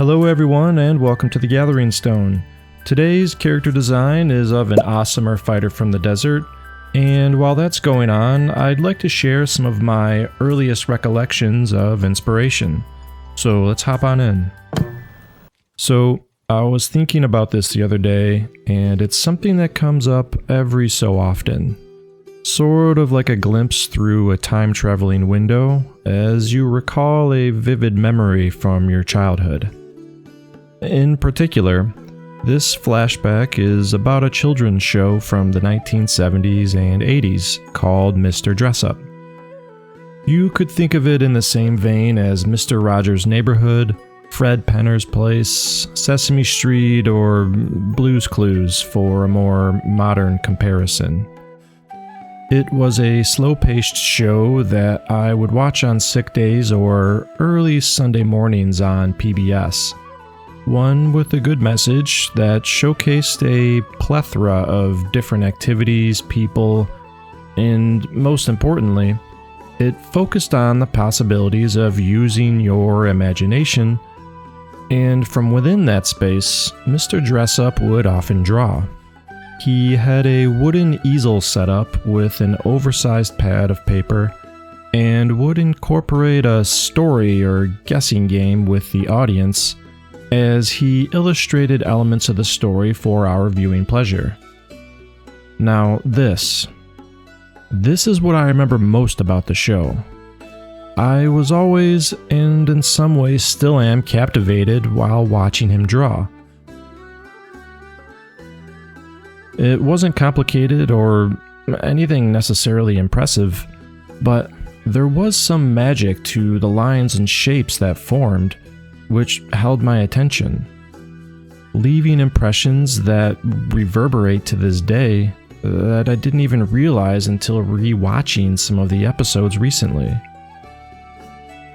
Hello everyone and welcome to the Gathering Stone. Today's character design is of an awesomer fighter from the desert, and while that's going on, I'd like to share some of my earliest recollections of inspiration. So let's hop on in. So I was thinking about this the other day, and it's something that comes up every so often. Sort of like a glimpse through a time-traveling window, as you recall a vivid memory from your childhood. In particular, this flashback is about a children's show from the 1970s and 80s called Mr. Dress-Up. You could think of it in the same vein as Mr. Rogers' Neighborhood, Fred Penner's Place, Sesame Street, or Blue's Clues for a more modern comparison. It was a slow-paced show that I would watch on sick days or early Sunday mornings on PBS. One with a good message that showcased a plethora of different activities, people, and most importantly, it focused on the possibilities of using your imagination, and from within that space, Mr. Dress-Up would often draw. He had a wooden easel set up with an oversized pad of paper and would incorporate a story or guessing game with the audience as he illustrated elements of the story for our viewing pleasure. Now this is what I remember most about the show. I was always, and in some ways still am, captivated while watching him draw. It wasn't complicated or anything necessarily impressive, but there was some magic to the lines and shapes that formed, which held my attention, leaving impressions that reverberate to this day that I didn't even realize until re-watching some of the episodes recently.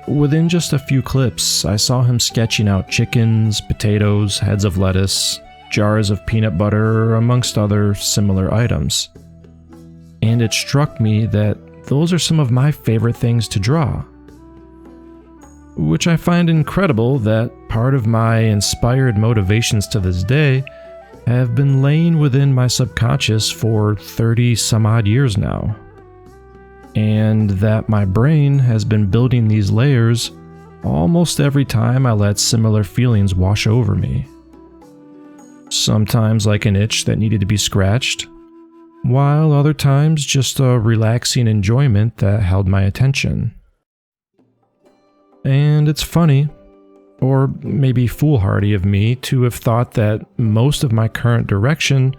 Within just a few clips, I saw him sketching out chickens, potatoes, heads of lettuce, jars of peanut butter, amongst other similar items. And it struck me that those are some of my favorite things to draw. Which I find incredible that part of my inspired motivations to this day have been laying within my subconscious for 30 some odd years now. And that my brain has been building these layers almost every time I let similar feelings wash over me. Sometimes like an itch that needed to be scratched, while other times just a relaxing enjoyment that held my attention. And it's funny, or maybe foolhardy of me, to have thought that most of my current direction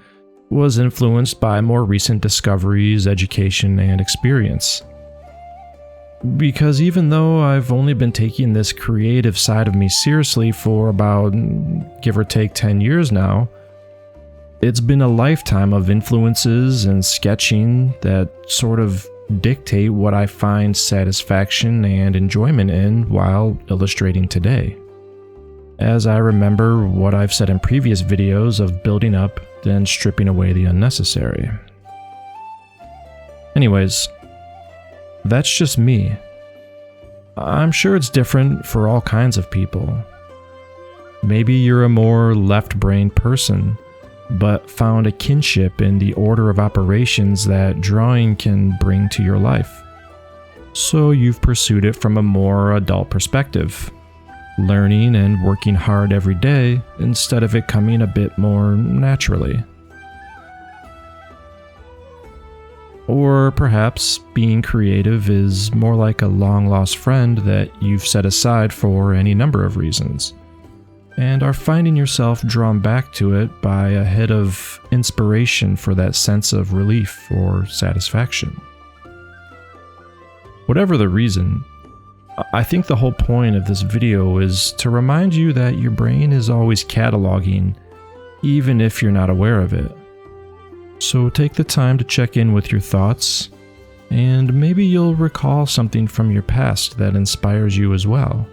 was influenced by more recent discoveries, education, and experience. Because even though I've only been taking this creative side of me seriously for about, give or take, 10 years now, it's been a lifetime of influences and sketching that sort of dictate what I find satisfaction and enjoyment in while illustrating today. As I remember what I've said in previous videos of building up, then stripping away the unnecessary. Anyways, that's just me. I'm sure it's different for all kinds of people. Maybe you're a more left-brained person, but found a kinship in the order of operations that drawing can bring to your life. So you've pursued it from a more adult perspective, learning and working hard every day instead of it coming a bit more naturally. Or perhaps being creative is more like a long-lost friend that you've set aside for any number of reasons, and are finding yourself drawn back to it by a hit of inspiration for that sense of relief or satisfaction. Whatever the reason, I think the whole point of this video is to remind you that your brain is always cataloging, even if you're not aware of it. So take the time to check in with your thoughts, and maybe you'll recall something from your past that inspires you as well.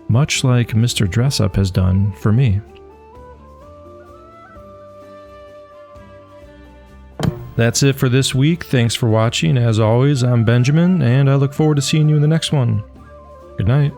Much like Mr. Dress-Up has done for me. That's it for this week. Thanks for watching. As always, I'm Benjamin, and I look forward to seeing you in the next one. Good night.